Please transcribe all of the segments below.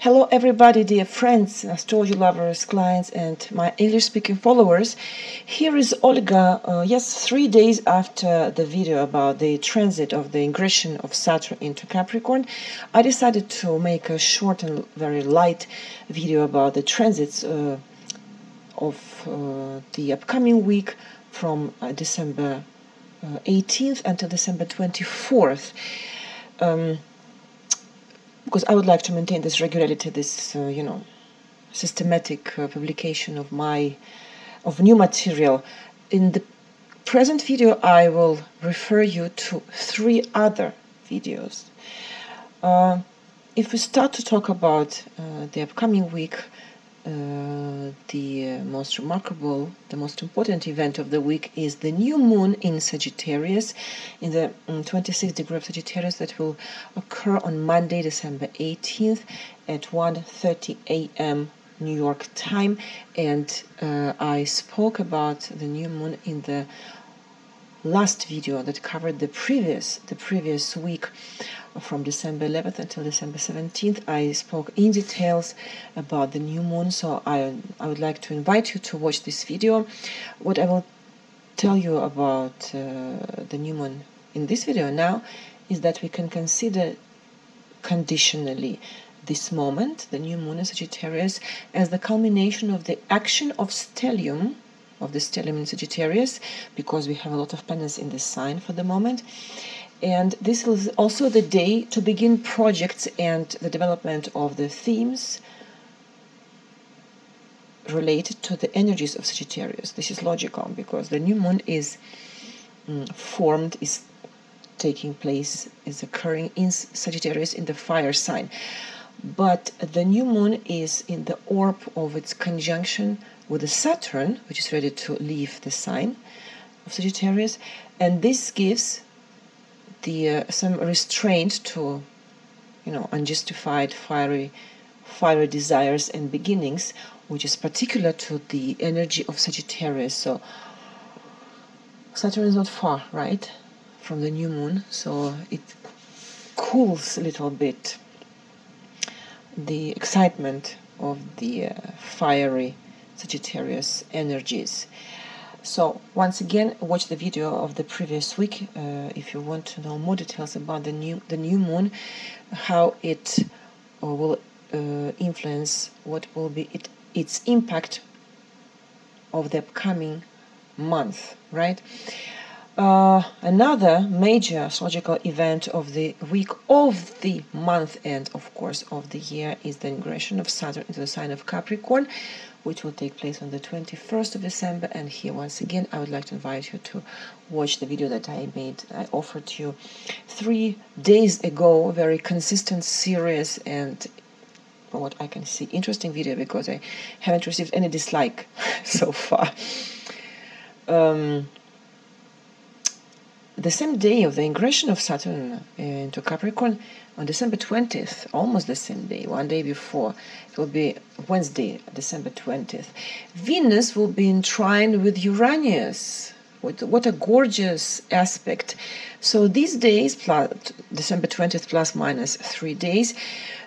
Hello everybody, dear friends, astrology lovers, clients, and my English-speaking followers. Here is Olga, 3 days after the video about the transit of the ingression of Saturn into Capricorn. I decided to make a short and very light video about the transits of the upcoming week from December 18th until December 24th. Because I would like to maintain this regularity, this systematic publication of new material. In the present video, I will refer you to 3 other videos. If we start to talk about the upcoming week, the most remarkable, the most important event of the week is the new moon in Sagittarius, in the 26th degree of Sagittarius, that will occur on Monday, December 18th at 1:30 a.m. New York time. And I spoke about the new moon in the last video that covered the previous week from December 11th until December 17th. I spoke in details about the new moon, so I would like to invite you to watch this video. What I will tell you about the new moon in this video now is that we can consider conditionally this moment, the new moon in Sagittarius, as the culmination of the action of stellium, in Sagittarius, because we have a lot of planets in this sign for the moment. And this is also the day to begin projects and the development of the themes related to the energies of Sagittarius. This is logical because the new moon is taking place, is occurring in Sagittarius in the fire sign. But the new moon is in the orb of its conjunction with the Saturn, which is ready to leave the sign of Sagittarius, and this gives some restraint to unjustified fiery desires and beginnings, which is particular to the energy of Sagittarius. So Saturn is not far, right, from the new moon, so it cools a little bit the excitement of the fiery Sagittarius energies. So once again, watch the video of the previous week if you want to know more details about the new moon, how it will influence, what will be its impact of the upcoming month, right? Another major astrological event of the week, of the month, and of course of the year is the ingression of Saturn into the sign of Capricorn, which will take place on the 21st of December. And here once again I would like to invite you to watch the video that I offered to you 3 days ago. A very consistent, serious, and from what I can see, interesting video, because I haven't received any dislike so far. The same day of the ingression of Saturn into Capricorn, on December 20th, almost the same day, one day before, it will be Wednesday, December 20th, Venus will be in trine with Uranus. What a gorgeous aspect. So these days, December 20th plus minus 3 days,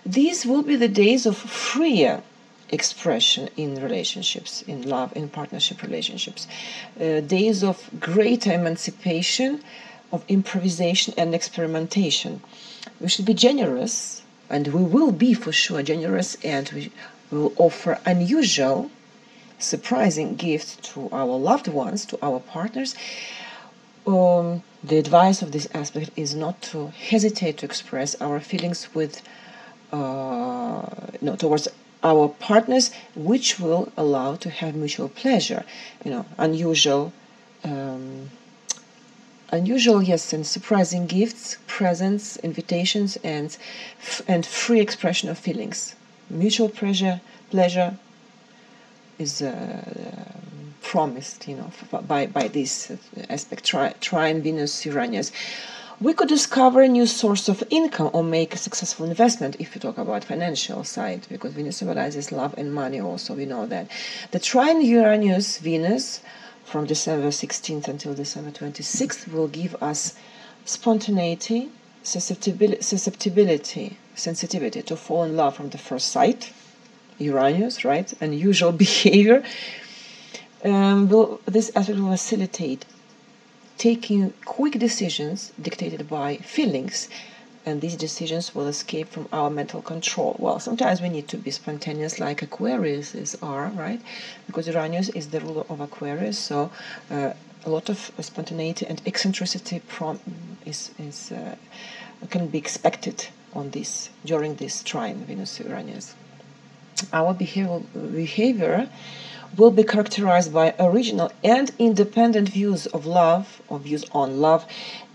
these will be the days of freer expression in relationships, in love, in partnership relationships, days of greater emancipation, of improvisation and experimentation. We should be generous, and we will be for sure generous, and we will offer unusual, surprising gifts to our loved ones, to our partners. The advice of this aspect is not to hesitate to express our feelings towards our partners, which will allow to have mutual pleasure. Unusual, yes, and surprising gifts, presents, invitations, and free expression of feelings. Mutual pleasure is promised, by this aspect, trine Venus Uranus. We could discover a new source of income or make a successful investment if you talk about financial side, because Venus symbolizes love and money also, we know that. The trine Uranus-Venus from December 16th until December 26th will give us spontaneity, sensitivity to fall in love from the first sight, Uranus, right? Unusual behavior. This aspect will facilitate taking quick decisions dictated by feelings, and these decisions will escape from our mental control. Well, sometimes we need to be spontaneous, like Aquarius are, right? Because Uranus is the ruler of Aquarius, so a lot of spontaneity and eccentricity can be expected during this trine, Venus-Uranus. Our behavior will be characterized by original and independent views of love, or views on love,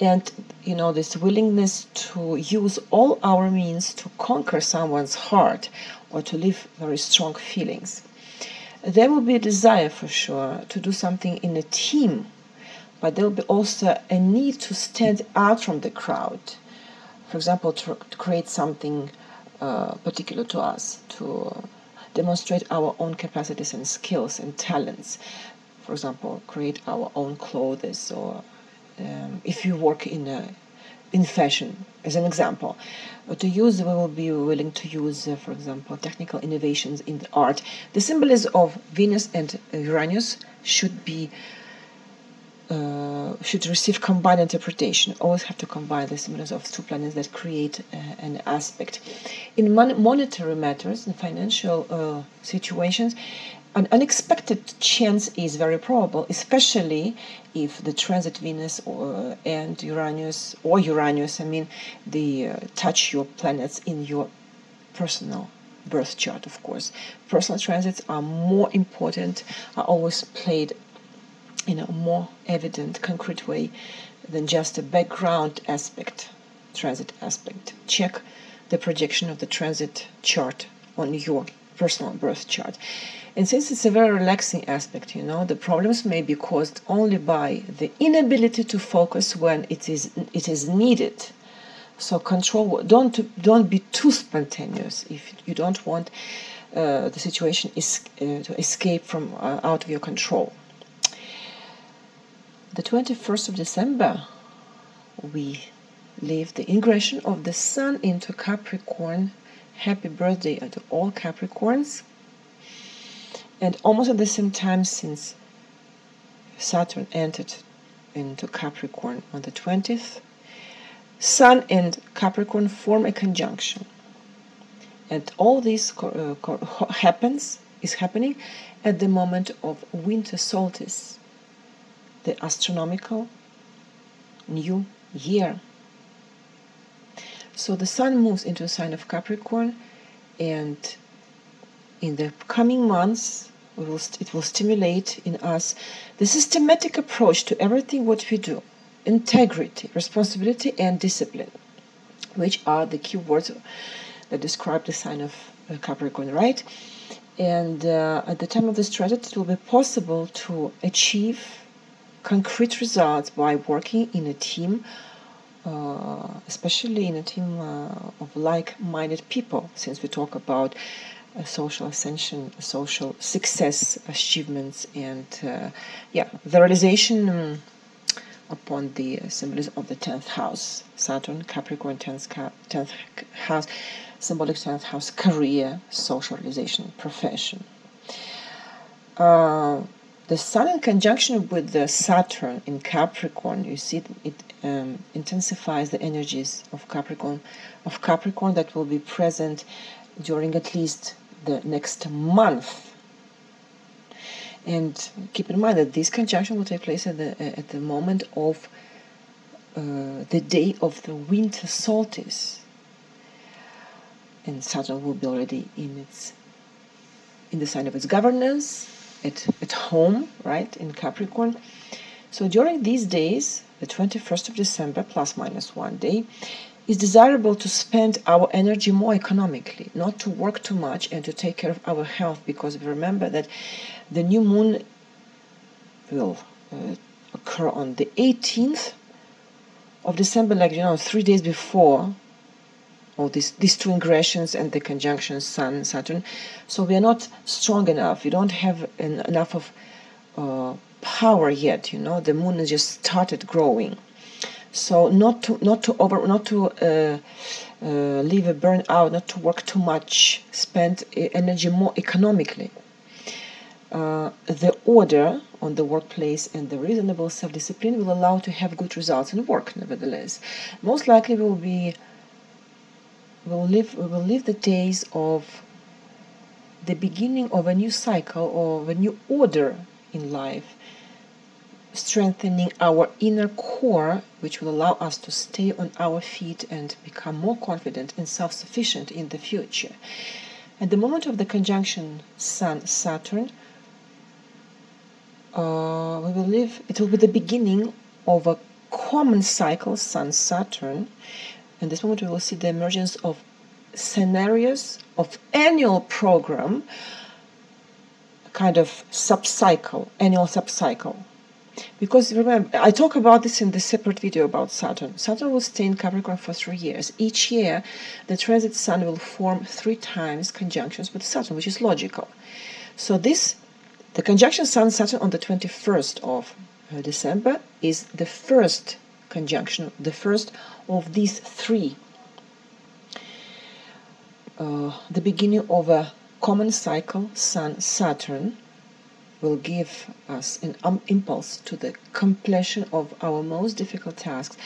and this willingness to use all our means to conquer someone's heart or to live very strong feelings. There will be a desire, for sure, to do something in a team, but there will be also a need to stand out from the crowd. For example, to create something particular to us, to demonstrate our own capacities and skills and talents. For example, create our own clothes, or if you work in fashion, as an example, we will be willing to use, for example, technical innovations in the art. The symbolism of Venus and Uranus should receive combined interpretation. Always have to combine the symbolism of two planets that create an aspect. In monetary matters, in financial situations, an unexpected chance is very probable, especially if the transit Venus and Uranus, they touch your planets in your personal birth chart, of course. Personal transits are more important, are always played in a more evident, concrete way than just a background aspect, transit aspect. Check the projection of the transit chart on your personal birth chart. And since it's a very relaxing aspect, the problems may be caused only by the inability to focus when it is needed. So control. Don't be too spontaneous if you don't want the situation to escape from out of your control. The 21st of December, we leave the ingression of the Sun into Capricorn. Happy birthday to all Capricorns. And almost at the same time, since Saturn entered into Capricorn on the 20th, Sun and Capricorn form a conjunction. And all this is happening at the moment of Winter Solstice, the astronomical new year. So the Sun moves into a sign of Capricorn, and in the coming months it will stimulate in us the systematic approach to everything what we do: integrity, responsibility, and discipline, which are the key words that describe the sign of Capricorn, right? And at the time of this transit, it will be possible to achieve concrete results by working in a team, especially in a team of like-minded people, since we talk about social ascension, social success, achievements, and the realization upon the symbolism of the 10th house. Saturn, Capricorn, 10th house, symbolic 10th house, career, social realization, profession. The Sun in conjunction with the Saturn in Capricorn, you see, it intensifies the energies of Capricorn that will be present during at least the next month. And keep in mind that this conjunction will take place at the moment of the day of the winter solstice, and Saturn will be already in the sign of its governance, at home, right, in Capricorn. So during these days, the 21st of December, plus minus 1 day, is desirable to spend our energy more economically, not to work too much, and to take care of our health, because we remember that the new moon will occur on the 18th of December, 3 days before all these two ingressions and the conjunction Sun and Saturn. So we are not strong enough. We don't have enough of power yet. The moon has just started growing. So not to leave a burnout, not to work too much, spend energy more economically. The order on the workplace and the reasonable self-discipline will allow to have good results in work. Nevertheless, most likely we will live the days of the beginning of a new cycle or of a new order in life, strengthening our inner core, which will allow us to stay on our feet and become more confident and self-sufficient in the future. At the moment of the conjunction Sun-Saturn, it will be the beginning of a common cycle, Sun-Saturn. In this moment we will see the emergence of scenarios of annual program, kind of annual sub-cycle. Because remember, I talk about this in the separate video about Saturn. Saturn will stay in Capricorn for 3 years. Each year, the transit Sun will form 3 times conjunctions with Saturn, which is logical. So the conjunction Sun-Saturn on the 21st of December is the first conjunction, the first of these 3. The beginning of a common cycle, Sun-Saturn, will give us an impulse to the completion of our most difficult tasks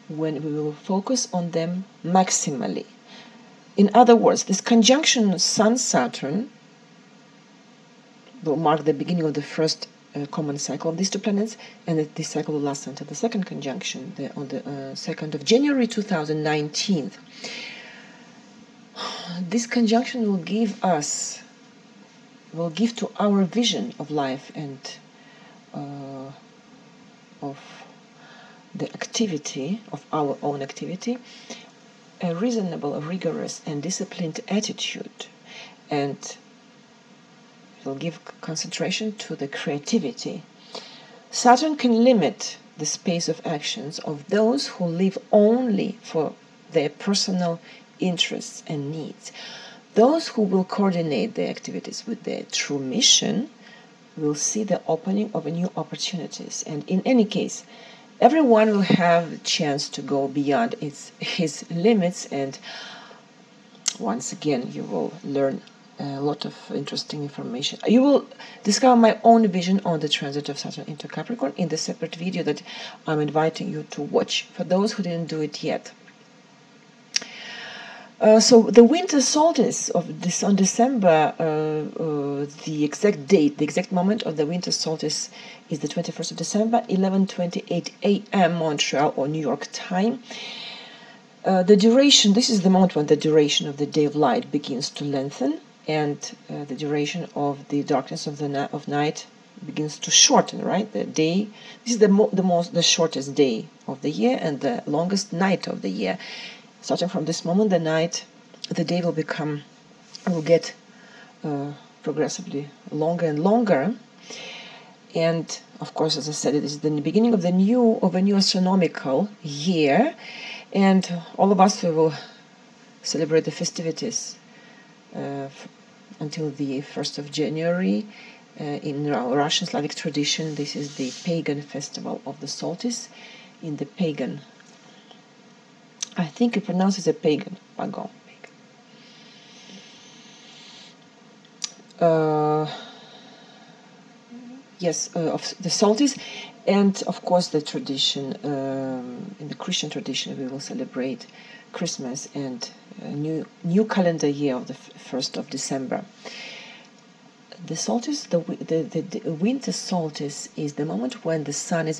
when we will focus on them maximally. In other words, this conjunction Sun-Saturn will mark the beginning of the first common cycle of these 2 planets, and this cycle will last until the second conjunction on the 2nd of January 2019. This conjunction will give to our vision of life and of the activity, of our own activity, a reasonable, rigorous and disciplined attitude, and it will give concentration to the creativity. Saturn can limit the space of actions of those who live only for their personal interests and needs. Those who will coordinate their activities with their true mission will see the opening of new opportunities. And in any case, everyone will have the chance to go beyond his limits, and once again you will learn a lot of interesting information. You will discover my own vision on the transit of Saturn into Capricorn in the separate video that I'm inviting you to watch, for those who didn't do it yet. So the winter solstice on December, the exact date, the exact moment of the winter solstice is the 21st of December, 11:28 a.m. Montreal or New York time. The duration, this is the moment when the duration of the day of light begins to lengthen, and the duration of the darkness of night begins to shorten, right? The day, this is the shortest day of the year and the longest night of the year. Starting from this moment, the day will get progressively longer and longer. And of course, as I said, it is the beginning of a new astronomical year, and all of us will celebrate the festivities until the 1st of January. In Russian Slavic tradition, this is the pagan festival of the solstice. In the pagan, I think it pronounces a pagan. Yes, of the solstice, and of course the tradition, in the Christian tradition, we will celebrate Christmas and a new calendar year of the 1st of December. The solstice, the winter solstice, is the moment when the sun a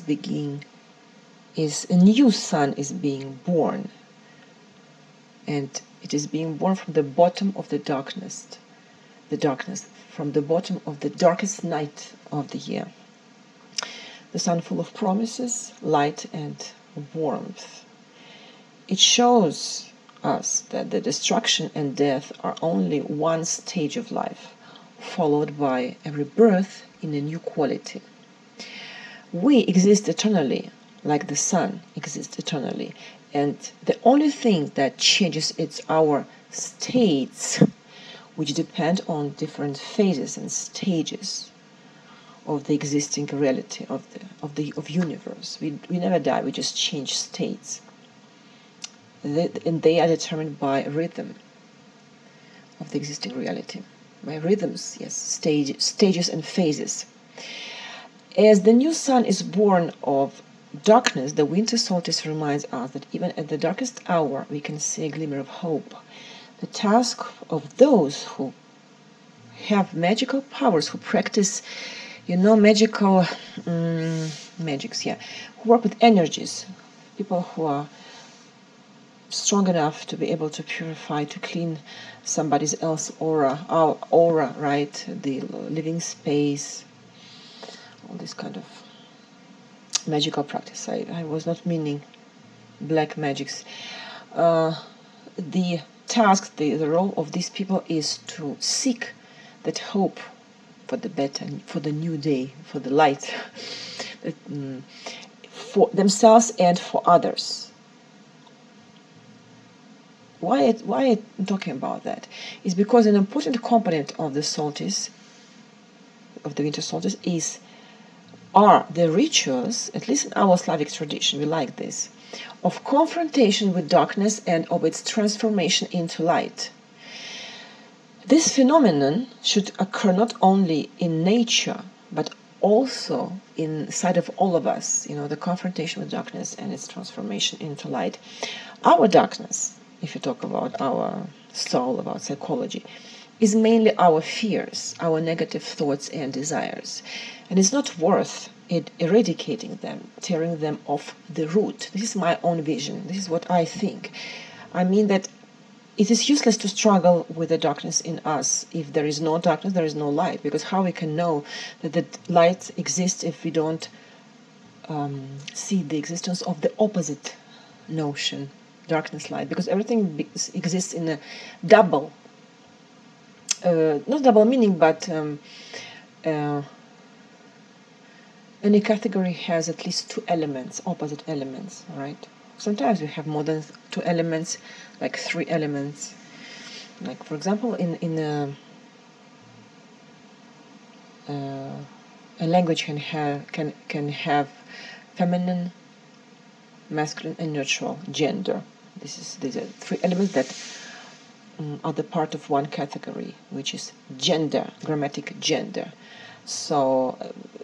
new sun is being born. And it is being born from the bottom of the darkness, from the bottom of the darkest night of the year. The sun full of promises, light and warmth. It shows us that the destruction and death are only one stage of life, followed by a rebirth in a new quality. We exist eternally, like the sun exists eternally. And the only thing that changes is our states, which depend on different phases and stages of the existing reality of universe. We never die. We just change states, and they are determined by rhythm of the existing reality, by rhythms. Yes, stages and phases. As the new sun is born of darkness, the winter solstice reminds us that even at the darkest hour we can see a glimmer of hope. The task of those who have magical powers, who practice, magical magics, who work with energies, people who are strong enough to be able to purify, to clean somebody else's aura, our aura, right? The living space, all this kind of magical practice. I was not meaning black magics. The task, the role of these people is to seek that hope for the better, for the new day, for the light, for themselves and for others. Why I'm talking about that is because an important component of the solstice, of the winter solstice, are the rituals, at least in our Slavic tradition, we like this, of confrontation with darkness and of its transformation into light. This phenomenon should occur not only in nature, but also inside of all of us, the confrontation with darkness and its transformation into light. Our darkness, if you talk about our soul, about psychology, is mainly our fears, our negative thoughts and desires. And it's not worth it eradicating them, tearing them off the root. This is my own vision. This is what I think. I mean that it is useless to struggle with the darkness in us. If there is no darkness, there is no light. Because how we can know that the light exists if we don't see the existence of the opposite notion, darkness, light? Because everything exists in a double, not double meaning, but any category has at least two elements, opposite elements, right? Sometimes we have more than two elements, like three elements. Like, for example, in a language can have feminine, masculine, and neutral gender. These are three elements that are the part of one category, which is gender, grammatic gender. So,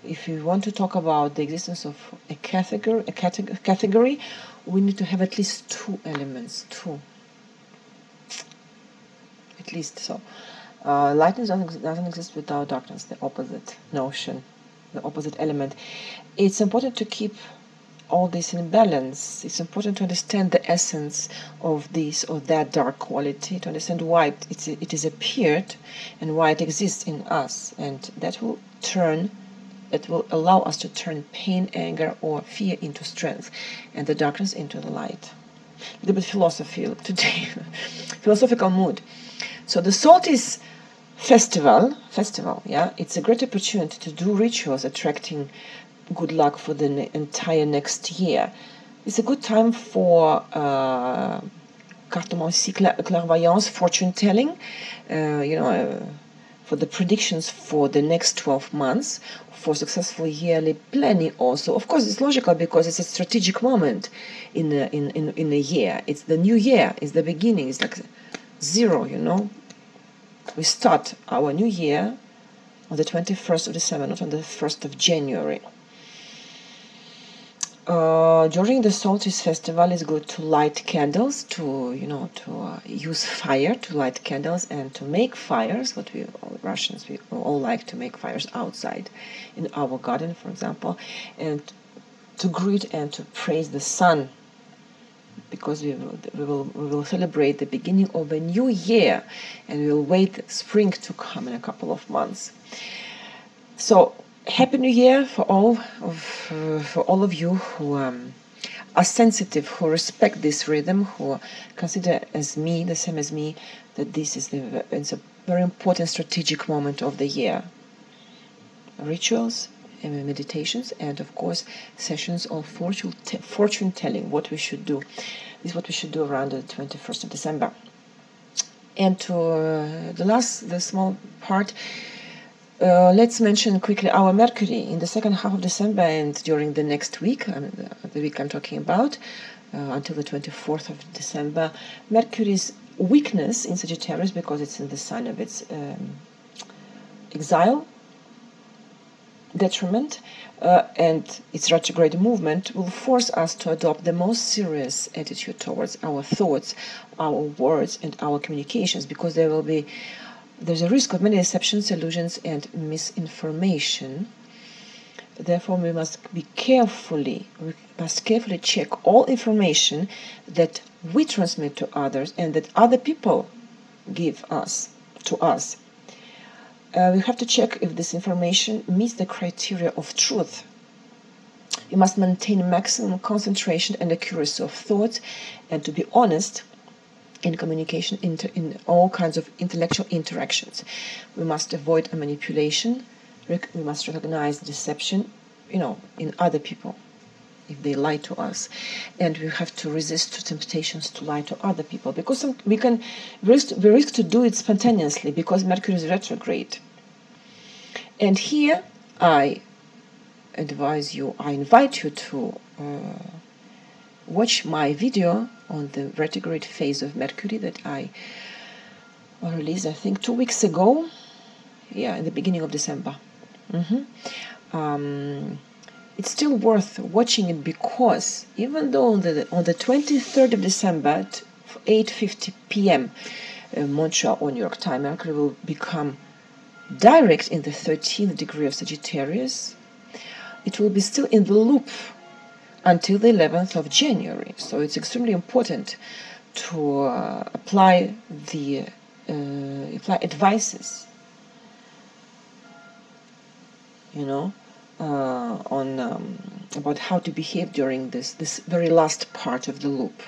if you want to talk about the existence of a category, we need to have at least two elements, at least. So, lightness doesn't exist without darkness, the opposite notion, the opposite element. It's important to keep all this in balance. It's important to understand the essence of this or that dark quality, to understand why it is appeared and why it exists in us, and that will allow us to turn pain, anger, or fear into strength, and the darkness into the light. A little bit philosophy today, philosophical mood. So the solstice festival, it's a great opportunity to do rituals attracting good luck for the entire next year. It's a good time for cartomancy, clairvoyance, fortune telling, for the predictions for the next 12 months, for successful yearly planning also. Of course, it's logical because it's a strategic moment in a year. It's the new year, it's the beginning, it's like zero, We start our new year on the 21st of December, not on the 1st of January. During the solstice festival, it's good to light candles, to use fire to light candles and to make fires. What we all like to make fires outside in our garden, for example, and to greet and to praise the sun, because we will celebrate the beginning of a new year, and we will wait spring to come in a couple of months. So, Happy New Year for all of you who are sensitive, who respect this rhythm, who consider as me, the same as me, that this is it's a very important strategic moment of the year. Rituals and meditations, and of course sessions of fortune telling, what we should do. This is what we should do around the 21st of December. And to the small part, Let's mention quickly our Mercury in the second half of December and during the next week, the week I'm talking about, until the 24th of December. Mercury's weakness in Sagittarius, because it's in the sign of its exile, detriment, and its retrograde movement will force us to adopt the most serious attitude towards our thoughts, our words, and our communications, because there's a risk of many deceptions, illusions, and misinformation. Therefore, we must carefully check all information that we transmit to others and that other people give to us. We have to check if this information meets the criteria of truth. You must maintain maximum concentration and accuracy of thought, and to be honest in communication, in all kinds of intellectual interactions. We must avoid a manipulation. We must recognize deception, in other people, if they lie to us, and we have to resist temptations to lie to other people, because we risk to do it spontaneously, because Mercury is retrograde. And here I invite you to watch my video on the retrograde phase of Mercury that I released, I think, 2 weeks ago, in the beginning of December. It's still worth watching it, because even though on the 23rd of December at 8:50 p.m. Montreal or New York time, Mercury will become direct in the 13th degree of Sagittarius, it will be still in the loop until the 11th of January. So it's extremely important to apply advices, about how to behave during this very last part of the loop.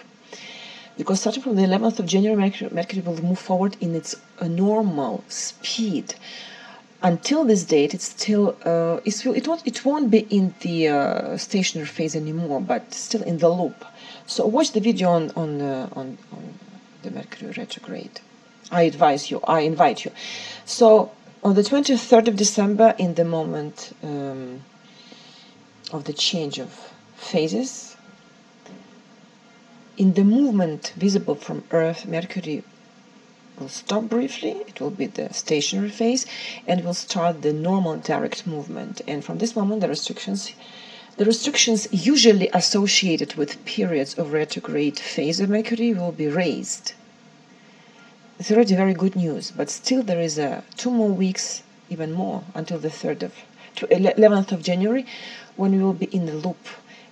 Because starting from the 11th of January, Mercury will move forward in its normal speed. Until this date, it won't be in the stationary phase anymore, but still in the loop. So watch the video on the Mercury retrograde. I invite you. So on the 23rd of December, in the moment of the change of phases, in the movement visible from Earth, Mercury will stop briefly. It will be the stationary phase, and will start the normal direct movement. And from this moment, the restrictions usually associated with periods of retrograde phase of Mercury will be raised. It's already very good news, but still there is 2 more weeks, even more, until the 11th of January, when we will be in the loop,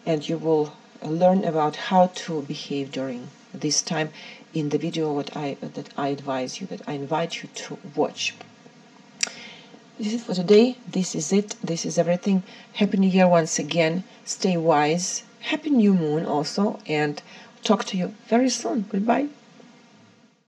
and you will learn about how to behave during this time in the video that I invite you to watch. This is it for today. This is it. This is everything. Happy New Year once again. Stay wise. Happy New Moon also, and talk to you very soon. Goodbye.